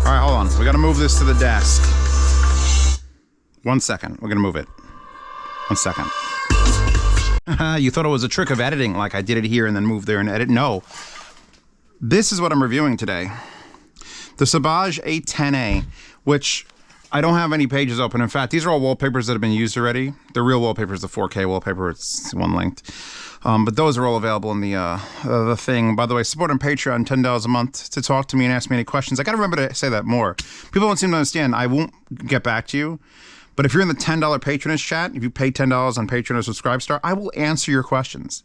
All right, hold on. We got to move this to the desk. 1 second. We're going to move it. 1 second. You thought it was a trick of editing, like I did it here and then move there and edit. No. This is what I'm reviewing today. The Sabaj A10a, which I don't have any pages open. In fact, these are all wallpapers that have been used already. The real wallpaper is the 4K wallpaper. It's one linked. But those are all available in the thing. By the way, support on Patreon, $10 a month to talk to me and ask me any questions. I got to remember to say that more. People don't seem to understand. I won't get back to you. But if you're in the $10 patronage chat, if you pay $10 on Patreon or Subscribestar, I will answer your questions.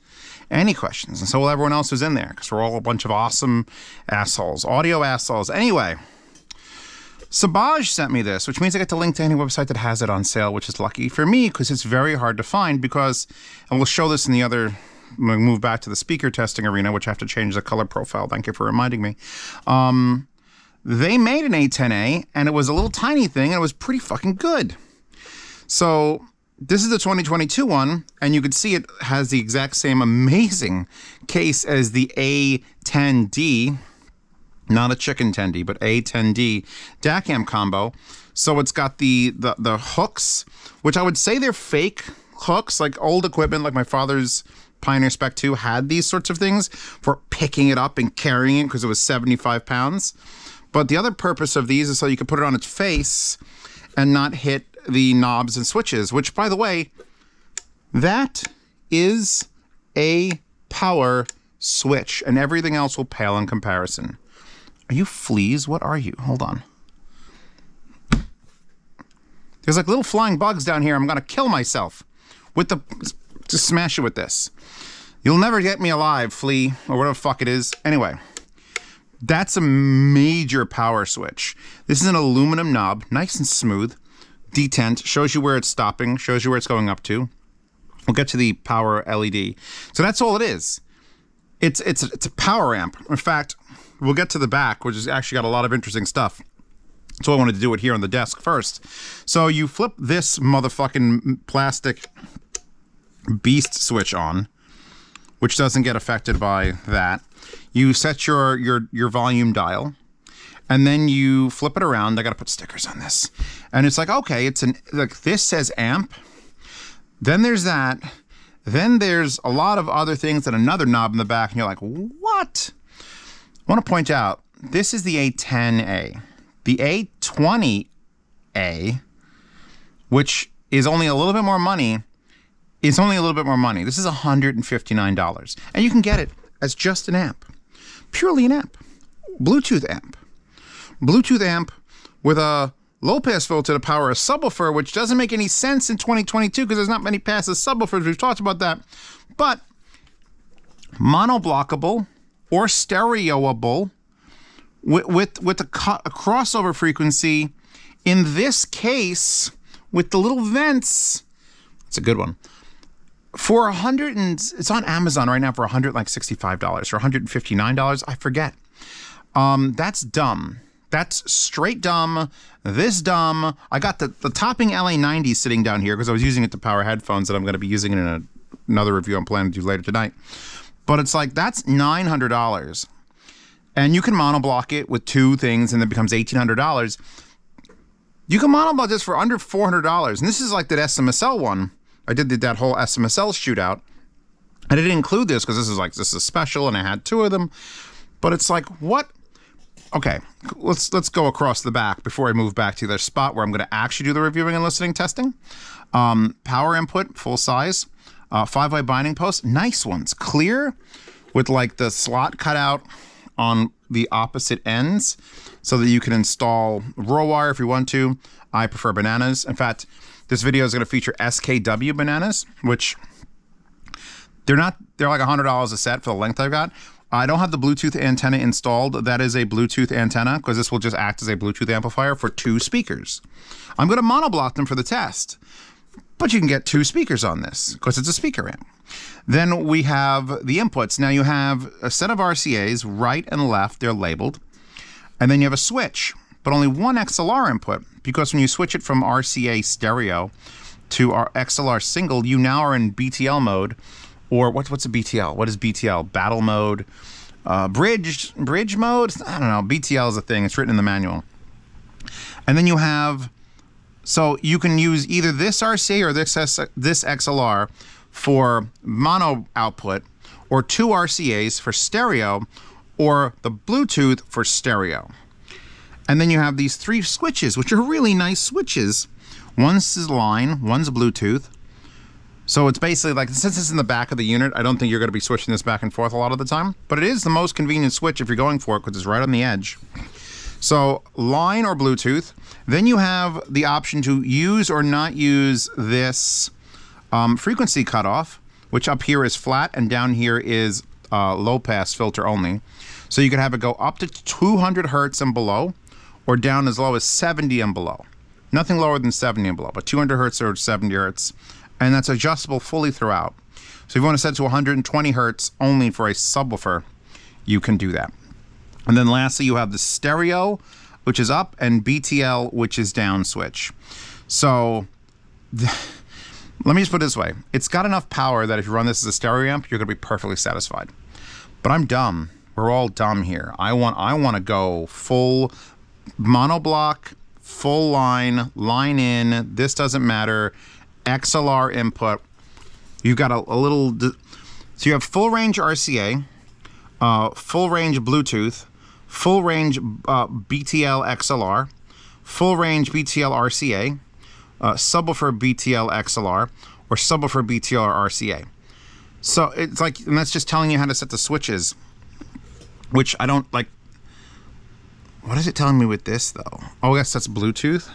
Any questions. And so will everyone else who's in there, because we're all a bunch of awesome assholes. Audio assholes. Anyway, Sabaj sent me this, which means I get to link to any website that has it on sale, which is lucky for me, because it's very hard to find, because, and we'll show this in the other, we'll move back to the speaker testing arena, which I have to change the color profile. Thank you for reminding me. They made an A10a, and it was a little tiny thing, and it was pretty fucking good. So this is the 2022 one, and you can see it has the exact same amazing case as the A10D, not a chicken tendy, but A10D DAC amp combo. So it's got the hooks, which I would say they're fake hooks, like old equipment, like my father's Pioneer Spec 2 had these sorts of things for picking it up and carrying it because it was 75 pounds. But the other purpose of these is so you can put it on its face and not hit the knobs and switches, which, by the way, that is a power switch, and everything else will pale in comparison. Are you fleas? What are you? Hold on. There's like little flying bugs down here. I'm gonna kill myself with the, just smash it with this. You'll never get me alive, flea, or whatever the fuck it is. Anyway, that's a major power switch. This is an aluminum knob, nice and smooth. Detent, shows you where it's stopping, shows you where it's going up to. We'll get to the power LED. So that's all it is. It's a power amp. In fact, we'll get to the back, which has actually got a lot of interesting stuff. So I wanted to do it here on the desk first. So you flip this motherfucking plastic beast switch on, which doesn't get affected by that. You set your volume dial, and then you flip it around. I gotta put stickers on this. And it's like, okay, like this says amp. Then there's that. Then there's a lot of other things and another knob in the back, and you're like, what? I want to point out, this is the A10a. The A20a, which is only a little bit more money, This is $159. And you can get it as just an amp. Purely an amp. Bluetooth amp. Bluetooth amp with a low-pass filter to power a subwoofer, which doesn't make any sense in 2022 because there's not many passive subwoofers. We've talked about that. But monoblockable or stereoable with a crossover frequency. In this case, with the little vents, it's a good one. For it's on Amazon right now for $165 or $159. I forget. That's dumb. That's straight dumb. This dumb. I got the topping LA90 sitting down here because I was using it to power headphones that I'm going to be using in another review I'm planning to do later tonight. But it's like, that's $900. And you can monoblock it with two things and it becomes $1,800. You can monoblock this for under $400. And this is like that SMSL one. I did that whole SMSL shootout. I didn't include this because this is special and I had two of them. But it's like, what? Okay, let's go across the back before I move back to the spot where I'm going to actually do the reviewing and listening testing. Power input, full size, 5-way binding posts, nice ones, clear with like the slot cut out on the opposite ends so that you can install raw wire if you want to. I prefer bananas. In fact, this video is going to feature SKW bananas, which they're like $100 a set for the length I've got. I don't have the Bluetooth antenna installed. That is a Bluetooth antenna because this will just act as a Bluetooth amplifier for two speakers. I'm going to monoblock them for the test, but you can get two speakers on this because it's a speaker amp. Then we have the inputs. Now you have a set of RCAs, right and left, they're labeled. And then you have a switch, but only one XLR input because when you switch it from RCA stereo to our XLR single, you now are in BTL mode. Or what's a BTL? What is BTL? Battle mode, bridge mode? I don't know. BTL is a thing. It's written in the manual. And then you have, so you can use either this RCA or this XLR for mono output, or 2 RCAs for stereo, or the Bluetooth for stereo. And then you have these 3 switches, which are really nice switches. One's line, one's Bluetooth. So it's basically like, since it's in the back of the unit, I don't think you're going to be switching this back and forth a lot of the time. But it is the most convenient switch if you're going for it, because it's right on the edge. So line or Bluetooth. Then you have the option to use or not use this frequency cutoff, which up here is flat and down here is low pass filter only. So you could have it go up to 200 hertz and below, or down as low as 70 and below. Nothing lower than 70 and below, but 200 hertz or 70 hertz. And that's adjustable fully throughout. So if you want to set it to 120 hertz only for a subwoofer, you can do that. And then lastly, you have the stereo, which is up, and BTL, which is down switch. So let me just put it this way. It's got enough power that if you run this as a stereo amp, you're going to be perfectly satisfied. But I'm dumb. We're all dumb here. I want to go full monoblock, full line in. This doesn't matter. XLR input. You've got a little. So you have full range RCA, full range Bluetooth, full range BTL XLR, full range BTL RCA, subwoofer BTL XLR, or subwoofer BTL RCA. So it's like, and that's just telling you how to set the switches, which I don't like. What is it telling me with this though? Oh, yes, that's Bluetooth.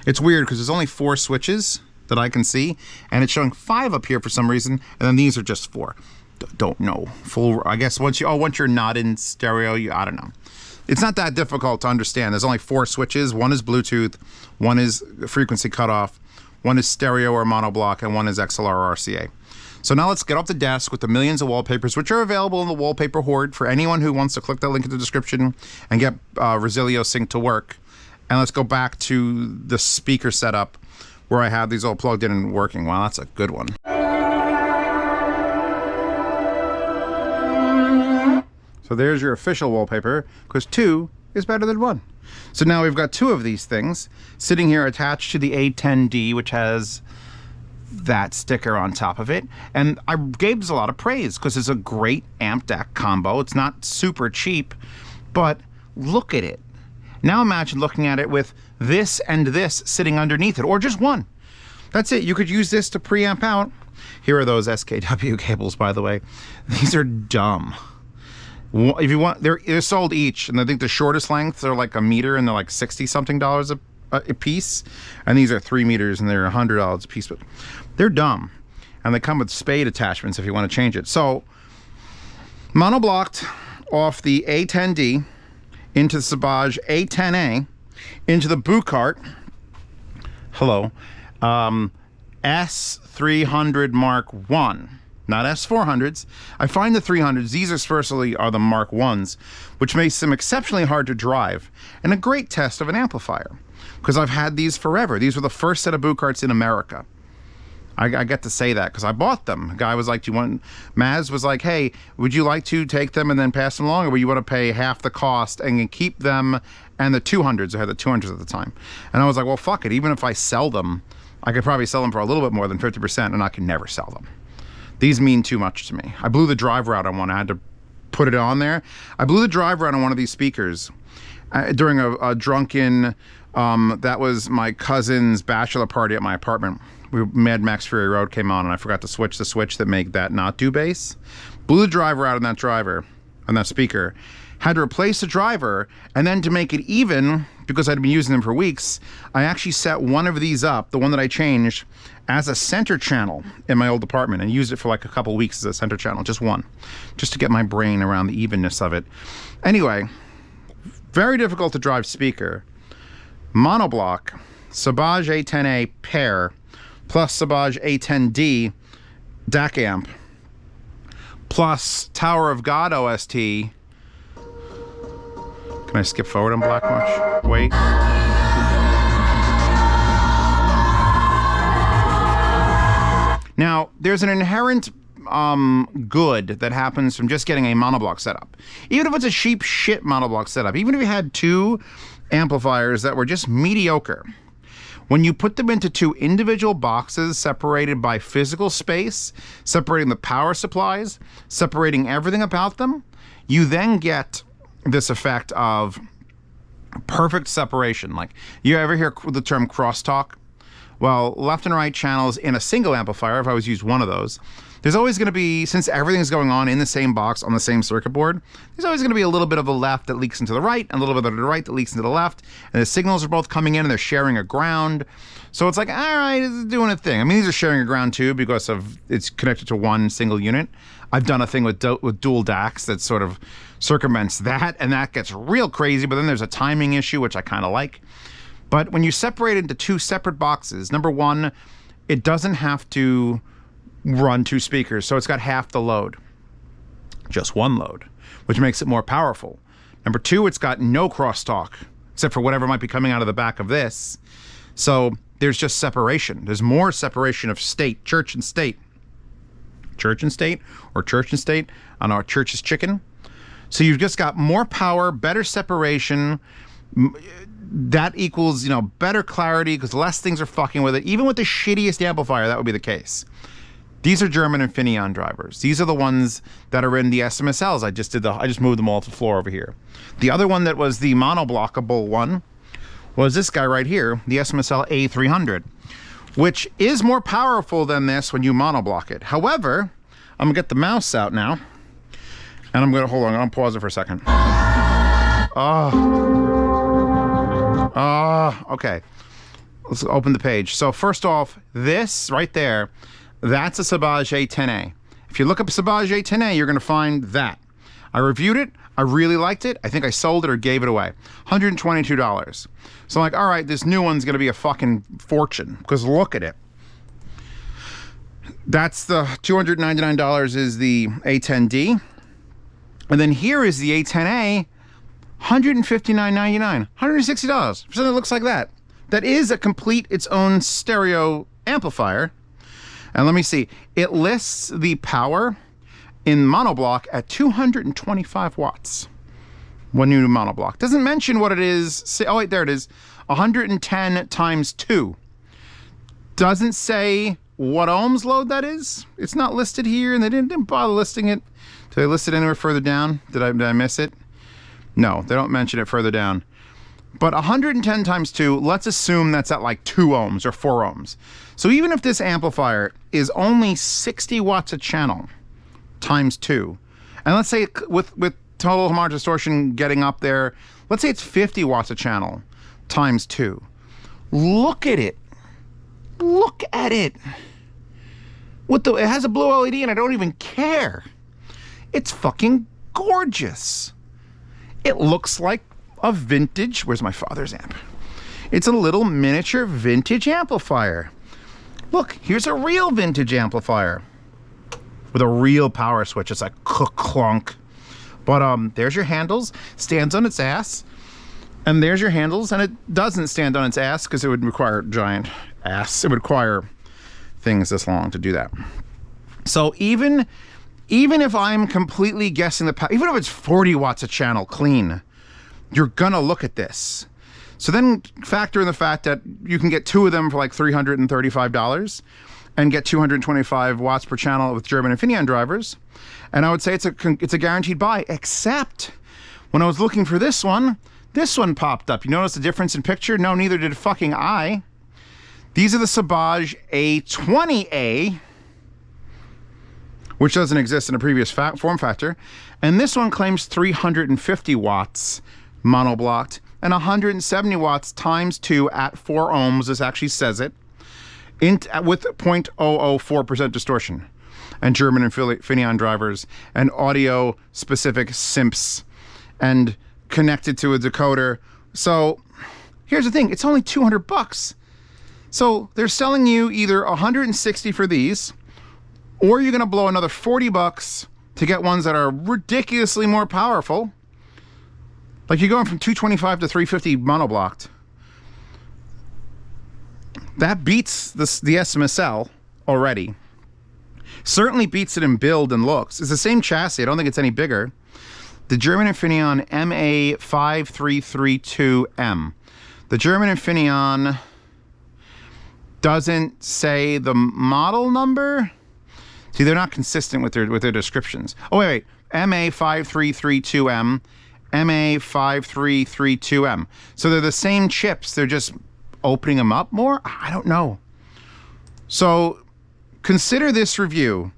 It's weird because there's only 4 switches that I can see, and it's showing 5 up here for some reason, and then these are just 4. Don't know. Full, I guess once you're not in stereo, I don't know. It's not that difficult to understand. There's only 4 switches. One is Bluetooth, one is frequency cutoff, one is stereo or monoblock, and one is XLR or RCA. So now let's get off the desk with the millions of wallpapers, which are available in the wallpaper hoard for anyone who wants to click that link in the description and get Resilio Sync to work. And let's go back to the speaker setup where I have these all plugged in and working. Wow, that's a good one. So there's your official wallpaper, because 2 is better than 1. So now we've got 2 of these things sitting here attached to the A10D, which has that sticker on top of it. And I gave this a lot of praise because it's a great amp DAC combo. It's not super cheap, but look at it. Now imagine looking at it with this and this sitting underneath it, or just one. That's it. You could use this to preamp out. Here are those SKW cables, by the way. These are dumb. If you want, they're sold each, and I think the shortest lengths are like a meter, and they're like $60-something a piece. And these are 3 meters, and they're $100 a piece. But they're dumb, and they come with spade attachments if you want to change it. So monoblocked off the A10D into the Sabaj A10a, into the boot cart. Hello. S300 Mark 1, not S400s. I find the 300s, these especially are the Mark 1s, which makes them exceptionally hard to drive and a great test of an amplifier, because I've had these forever. These were the first set of boot carts in America. I get to say that because I bought them. A guy was like, do you want, Maz was like, hey, would you like to take them and then pass them along, or would you want to pay half the cost and keep them and the 200s? I had the 200s at the time. And I was like, well, fuck it. Even if I sell them, I could probably sell them for a little bit more than 50%, and I can never sell them. These mean too much to me. I blew the driver out on one. I had to put it on there. I blew the driver out on one of these speakers during a drunken, that was my cousin's bachelor party at my apartment. Mad Max Fury Road came on, and I forgot to switch the switch that made that not do bass. Blew the driver out on that driver, on that speaker. Had to replace the driver, and then to make it even, because I'd been using them for weeks, I actually set one of these up, the one that I changed, as a center channel in my old apartment, and used it for like a couple weeks as a center channel, just one, just to get my brain around the evenness of it. Anyway, very difficult to drive speaker. Monoblock, Sabaj A10a pair, plus Sabaj A10D DAC amp, plus Tower of God OST. Can I skip forward on Black March? Wait. Now, there's an inherent good that happens from just getting a monoblock setup. Even if it's a cheap shit monoblock setup, even if you had two amplifiers that were just mediocre, when you put them into two individual boxes separated by physical space, separating the power supplies, separating everything about them, you then get this effect of perfect separation. Like, you ever hear the term crosstalk? Well, left and right channels in a single amplifier, if I was used one of those, there's always going to be, since everything's going on in the same box on the same circuit board, there's always going to be a little bit of the left that leaks into the right, and a little bit of the right that leaks into the left, and the signals are both coming in and they're sharing a ground. So it's like, all right, it's doing a thing. I mean, these are sharing a ground too because of it's connected to one single unit. I've done a thing with dual DACs that sort of circumvents that, and that gets real crazy, but then there's a timing issue, which I kind of like. But when you separate it into two separate boxes, number one, it doesn't have to run two speakers, so it's got half the load. Just one load, which makes it more powerful. Number two, it's got no crosstalk, except for whatever might be coming out of the back of this. So there's just separation. There's more separation of state, church and state. Church and state, or church and state on our church is chicken. So you've just got more power, better separation. That equals, you know, better clarity because less things are fucking with it. Even with the shittiest amplifier, that would be the case. These are German Infineon drivers. These are the ones that are in the SMSLs. I just moved them all to the floor over here. The other one that was the monoblockable one was this guy right here, the SMSL A300, which is more powerful than this when you monoblock it. However, I'm gonna get the mouse out now, and I'm gonna, hold on, I'm gonna pause it for a second. Okay. Let's open the page. So first off, this right there, that's a Sabaj A10a. If you look up Sabaj A10a, you're going to find that. I reviewed it. I really liked it. I think I sold it or gave it away. $122. So I'm like, all right, this new one's going to be a fucking fortune because look at it. That's the $299 is the A10D. And then here is the A10a, $159.99, $160 for something that looks like that. That is a complete its own stereo amplifier. And let me see, it lists the power in monoblock at 225 watts. One new monoblock. Doesn't mention what it is. Say, oh wait, there it is. 110 times 2. Doesn't say what ohms load that is. It's not listed here, and they didn't bother listing it. Did they list it anywhere further down? Did I miss it? No, they don't mention it further down. But 110 times 2, let's assume that's at like 2 ohms or 4 ohms. So even if this amplifier is only 60 watts a channel times 2, and let's say with total homogeneous distortion getting up there, let's say it's 50 watts a channel times 2. Look at it. Look at it. It has a blue LED and I don't even care. It's fucking gorgeous. It looks like a vintage, where's my father's amp? It's a little miniature vintage amplifier. Look, here's a real vintage amplifier with a real power switch. It's like clunk. But there's your handles, stands on its ass. And there's your handles, and it doesn't stand on its ass because it would require a giant ass. It would require things this long to do that. So even if I'm completely guessing the power, even if it's 40 watts a channel clean, you're gonna look at this. So then factor in the fact that you can get 2 of them for like $335 and get 225 watts per channel with German Infineon drivers. And I would say it's a guaranteed buy, except when I was looking for this one popped up. You notice the difference in picture? No, neither did fucking I. These are the Sabaj A10a, which doesn't exist in a previous form factor. And this one claims 350 watts monoblocked and 170 watts times 2 at 4 ohms. This actually says it. With 0.004% distortion and German Infineon drivers and audio specific simps and connected to a decoder. So here's the thing, it's only 200 bucks. So they're selling you either 160 for these, or you're gonna blow another 40 bucks to get ones that are ridiculously more powerful. Like you're going from 225 to 350 monoblocked. That beats the SMSL already. Certainly beats it in build and looks. It's the same chassis. I don't think it's any bigger. The German Infineon MA5332M. The German Infineon doesn't say the model number. See, they're not consistent with their descriptions. Oh, wait. MA5332M, MA5332M. So they're the same chips. They're just opening them up more? I don't know. So consider this review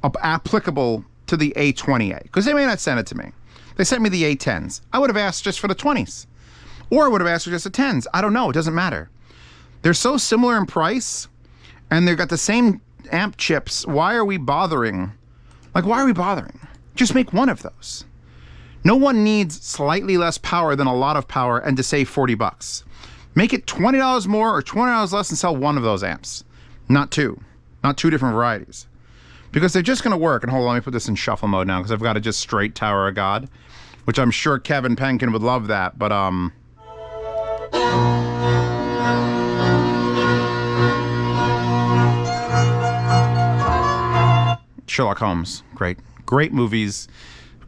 applicable to the A10a, because they may not send it to me. They sent me the A10s. I would have asked just for the 20s. Or I would have asked for just the 10s. I don't know. It doesn't matter. They're so similar in price, and they've got the same amp chips. Why are we bothering? Like, why are we bothering? Just make one of those. No one needs slightly less power than a lot of power and to save 40 bucks. Make it $20 more or $20 less and sell one of those amps. Not two. Not two different varieties. Because they're just going to work. And hold on, let me put this in shuffle mode now because I've got a just straight Tower of God, which I'm sure Kevin Penkin would love that, but Sherlock Holmes, great movies.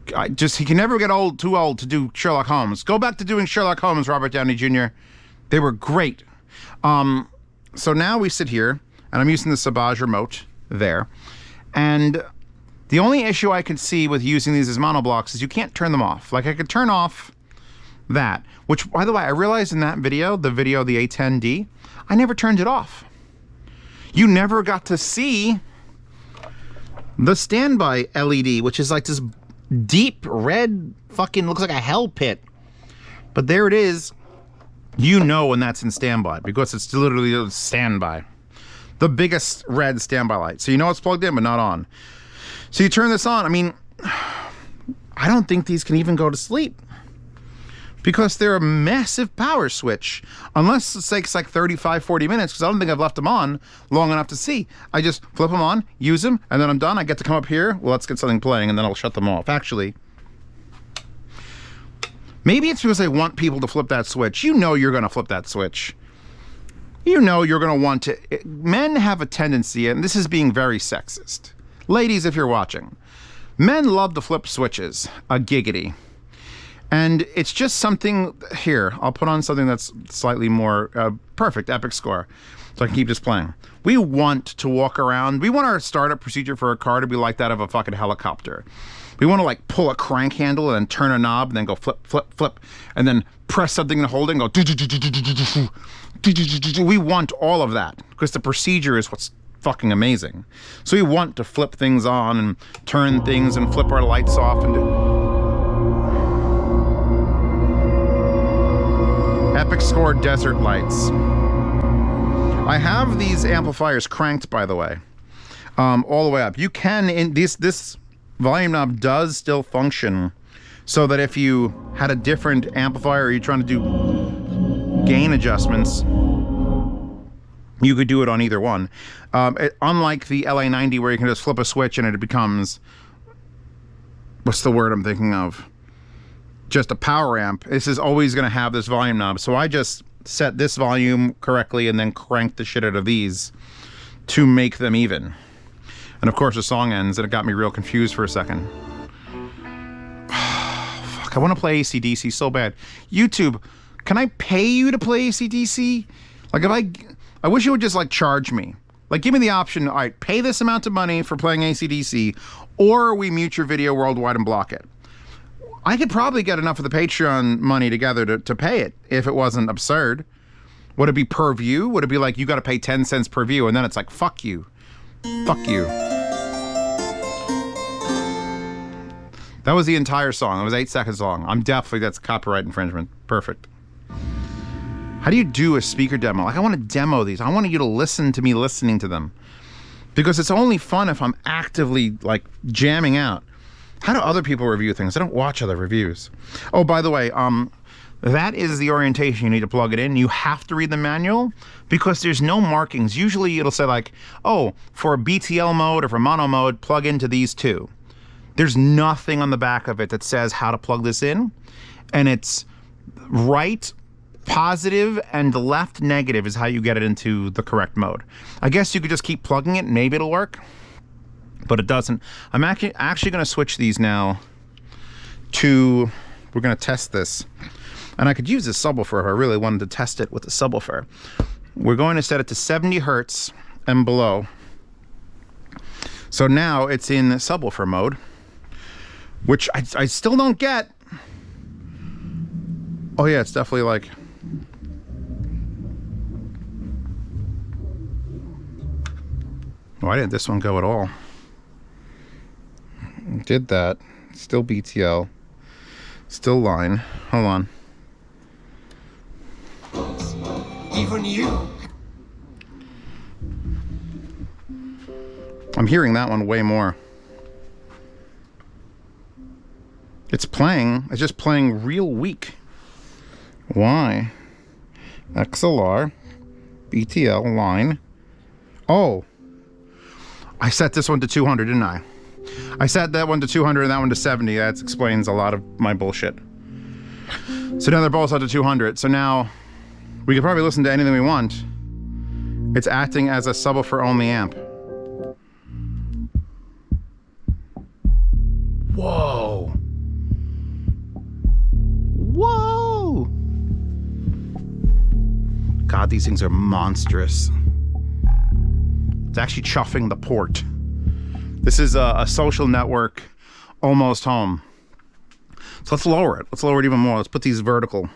He can never get too old to do Sherlock Holmes. Go back to doing Sherlock Holmes, Robert Downey Jr. They were great. So now we sit here, and I'm using the Sabaj remote there, and the only issue I can see with using these as monoblocks is you can't turn them off. Like, I could turn off that, which, by the way, I realized in that video, the A10D, I never turned it off. You never got to see the standby LED, which is like this deep red fucking looks like a hell pit. But there it is. You know when that's in standby because it's literally a standby. The biggest red standby light. So you know it's plugged in but not on. So you turn this on. I mean, I don't think these can even go to sleep because they're a massive power switch. Unless it takes like 35, 40 minutes, because I don't think I've left them on long enough to see. I just flip them on, use them, and then I'm done. I get to come up here. Well, let's get something playing, and then I'll shut them off. Actually, maybe it's because I want people to flip that switch. You know you're going to flip that switch. You know you're going to want to. Men have a tendency, and this is being very sexist. Ladies, if you're watching, men love to flip switches, a giggity. And it's just something here. I'll put on something that's slightly more perfect, epic score, so I can keep this playing. We want to walk around. We want our startup procedure for a car to be like that of a fucking helicopter. We want to like pull a crank handle and then turn a knob and then go flip, flip, flip, and then press something and hold it and go. We want all of that because the procedure is what's fucking amazing. So we want to flip things on and turn things and flip our lights off and do. Epic Score Desert Lights. I have these amplifiers cranked, by the way, all the way up. You can, this volume knob does still function so that if you had a different amplifier or you're trying to do gain adjustments, you could do it on either one. Unlike the LA90 where you can just flip a switch and it becomes, what's the word I'm thinking of? Just a power amp. This is always going to have this volume knob. So I just set this volume correctly and then crank the shit out of these to make them even. And of course the song ends and it got me real confused for a second. Fuck, I want to play AC/DC so bad. YouTube, can I pay you to play AC/DC? Like if I wish you would just like charge me. Like give me the option, all right, pay this amount of money for playing AC/DC or we mute your video worldwide and block it. I could probably get enough of the Patreon money together to pay it if it wasn't absurd. Would it be per view? Would it be like you got to pay 10 cents per view and then it's like, fuck you. Fuck you. That was the entire song. It was 8 seconds long. That's copyright infringement. Perfect. How do you do a speaker demo? Like I want to demo these. I want you to listen to me listening to them. Because it's only fun if I'm actively like jamming out. How do other people review things? I don't watch other reviews. Oh, by the way, that is the orientation you need to plug it in. You have to read the manual because there's no markings. Usually it'll say like, oh, for a BTL mode or for mono mode, plug into these two. There's nothing on the back of it that says how to plug this in. And it's right positive and left negative is how you get it into the correct mode. I guess you could just keep plugging it and maybe it'll work. but it doesn't. I'm actually going to switch these now to, we're going to test this. And I could use this subwoofer if I really wanted to test it with the subwoofer. We're going to set it to 70 hertz and below. So now it's in subwoofer mode, which I still don't get. Oh yeah, it's definitely like, why didn't this one go at all? Did that. Still BTL. Still line. Hold on. Even you. I'm hearing that one way more. It's playing. It's just playing real weak. Why? XLR. BTL line. Oh. I set this one to 200, didn't I? I set that one to 200 and that one to 70. That explains a lot of my bullshit. So now they're both set to 200. So now we could probably listen to anything we want. It's acting as a subwoofer only amp. Whoa. Whoa. God, these things are monstrous. It's actually chuffing the port. This is a social network almost home. So let's lower it. Let's lower it even more. Let's put these vertical,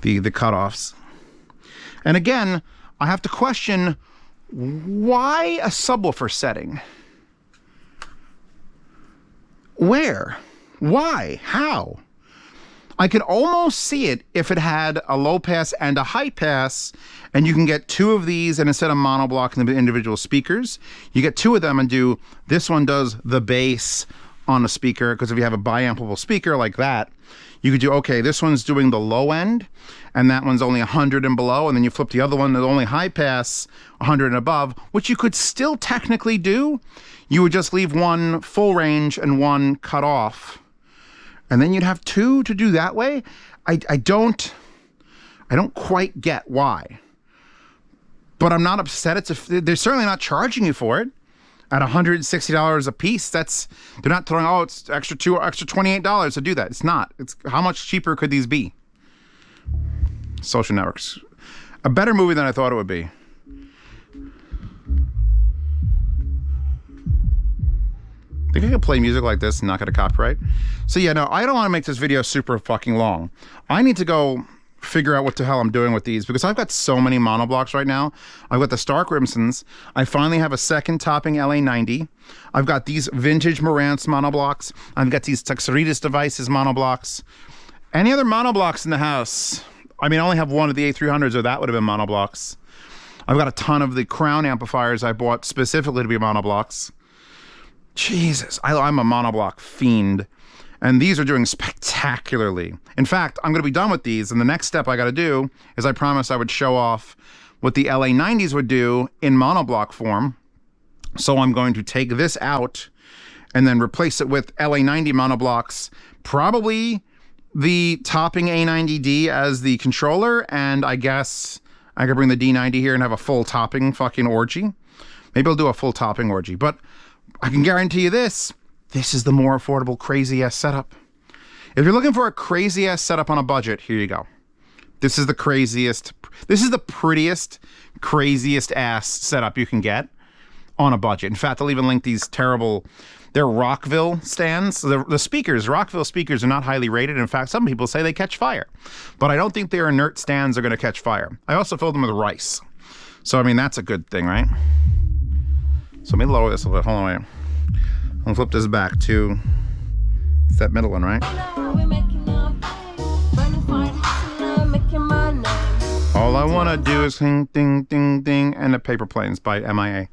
the cutoffs. And again, I have to question, why a subwoofer setting? Where? Why? How? I could almost see it if it had a low pass and a high pass, and you can get two of these, and instead of monoblocking the individual speakers, you get two of them and do, this one does the bass on a speaker, because if you have a biampable speaker like that, you could do, okay, this one's doing the low end, and that one's only 100 and below, and then you flip the other one that's only high pass, 100 and above, which you could still technically do. You would just leave one full range and one cut off. And then you'd have two to do that way. I don't quite get why. But I'm not upset. They're certainly not charging you for it at $160 a piece. They're not throwing, oh, it's extra $28 to do that. It's not. It's how much cheaper could these be? Social networks. A better movie than I thought it would be. Think I could play music like this and not get a copyright? So yeah, no, I don't want to make this video super fucking long. I need to go figure out what the hell I'm doing with these, because I've got so many monoblocks right now. I've got the Stark Rimsons. I finally have a second topping LA90. I've got these vintage Marantz monoblocks. I've got these Texeritas Devices monoblocks. Any other monoblocks in the house? I mean, I only have one of the A300s, or that would have been monoblocks. I've got a ton of the Crown amplifiers I bought specifically to be monoblocks. Jesus, I'm a monoblock fiend, and these are doing spectacularly. In fact, I'm going to be done with these, and the next step I got to do is I promised I would show off what the LA90s would do in monoblock form. So I'm going to take this out and then replace it with LA90 monoblocks, probably the topping A90D as the controller, and I guess I could bring the D90 here and have a full topping fucking orgy. Maybe I'll do a full topping orgy, but I can guarantee you this is the more affordable crazy-ass setup. If you're looking for a crazy-ass setup on a budget, here you go. This is the craziest, this is the prettiest, craziest ass setup you can get on a budget. In fact, I'll even link these terrible, they're Rockville stands. The speakers, Rockville speakers are not highly rated. In fact, some people say they catch fire. But I don't think their inert stands are going to catch fire. I also filled them with rice. So, I mean, that's a good thing, right? So let me lower this a little bit. Hold on, wait. I'm gonna flip this back to, it's that middle one, right? All I wanna do is ding, ding, ding, ding, and the Paper Planes by MIA.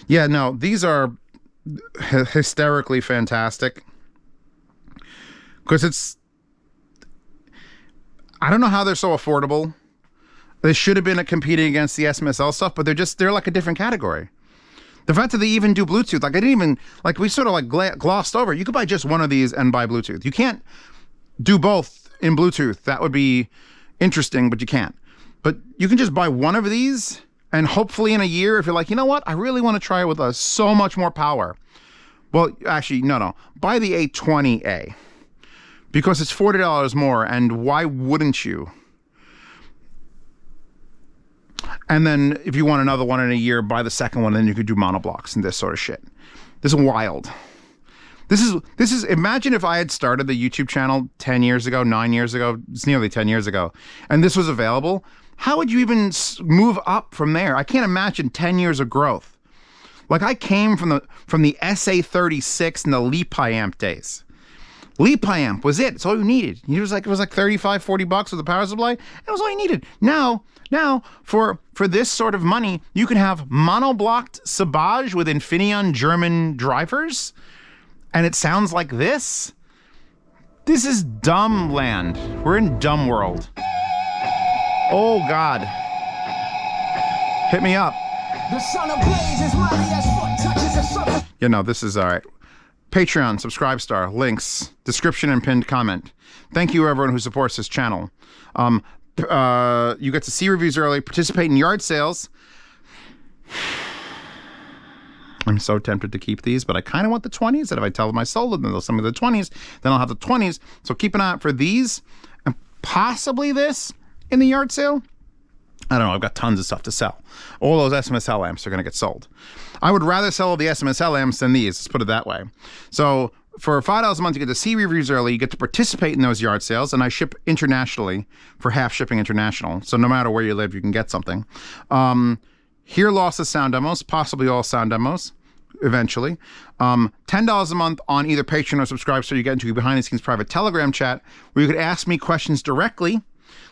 Yeah, no, these are hysterically fantastic. Because I don't know how they're so affordable. They should have been competing against the SMSL stuff, but they're like a different category. The fact that they even do Bluetooth, like I didn't even, like we sort of like glossed over. You could buy just one of these and buy Bluetooth. You can't do both in Bluetooth. That would be interesting, but you can't. But you can just buy one of these And hopefully in a year, if you're like, you know what, I really want to try it with so much more power. Well, actually, no. Buy the A10a because it's $40 more, and why wouldn't you? And then if you want another one in a year, buy the second one, and then you could do monoblocks and this sort of shit. This is wild. This is, imagine if I had started the YouTube channel 10 years ago, 9 years ago, it's nearly 10 years ago, and this was available. How would you even move up from there? I can't imagine 10 years of growth. Like, I came from the SA36 and the Lepi amp days. Lepi amp was it. It's all you needed. It was like $35-40 with a power supply. That was all you needed. Now for this sort of money, you can have monoblocked Sabaj with Infineon German drivers, and it sounds like this. This is dumb land. We're in dumb world. Oh God. Hit me up. The sun blazes mighty as foot touches the surface. You know, this is all right. Patreon, subscribe star, links, description and pinned comment. Thank you everyone who supports this channel. You get to see reviews early, participate in yard sales. I'm so tempted to keep these, but I kind of want the 20s, that if I tell them I sold them, they'll send me the 20s, then I'll have the 20s. So keep an eye out for these, and possibly this in the yard sale. I don't know, I've got tons of stuff to sell. All those SMSL amps are going to get sold. I would rather sell the SMSL amps than these, let's put it that way. So for $5 a month, you get to see reviews early, you get to participate in those yard sales, and I ship internationally for half shipping international. So no matter where you live, you can get something. Hear lossless sound demos, possibly all sound demos, eventually. $10 a month on either Patreon or Subscribe, so you get into a behind-the-scenes private Telegram chat where you could ask me questions directly.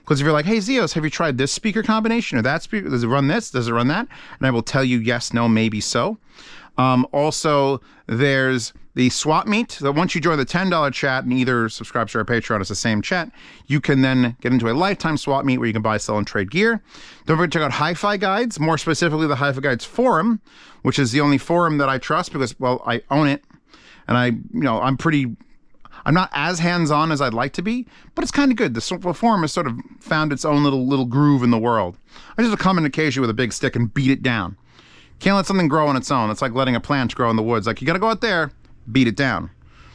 Because if you're like, hey, Zeos, have you tried this speaker combination or that speaker? Does it run this? Does it run that? And I will tell you yes, no, maybe so. Also, there's the swap meet. So once you join the $10 chat and either Subscribe to or Patreon, it's the same chat, you can then get into a lifetime swap meet where you can buy, sell, and trade gear. Don't forget to check out Hi-Fi Guides, more specifically the Hi-Fi Guides forum, which is the only forum that I trust because, well, I own it. And I'm not as hands-on as I'd like to be, but it's kind of good. The forum has sort of found its own little groove in the world. I just come in occasionally with a big stick and beat it down. Can't let something grow on its own. It's like letting a plant grow in the woods. Like, you gotta go out there, beat it down.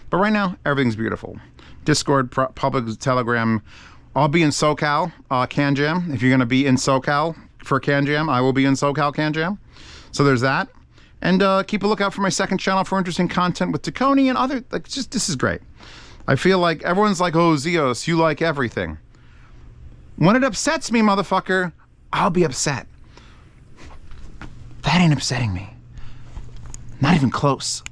But right now, everything's beautiful. Discord, public Telegram. I'll be in SoCal, Can Jam. If you're gonna be in SoCal for Can Jam, I will be in SoCal Can Jam. So there's that. And keep a lookout for my second channel for interesting content with Tacony and other, this is great. I feel like everyone's like, oh, Zeos, you like everything. When it upsets me, motherfucker, I'll be upset. That ain't upsetting me. Not even close.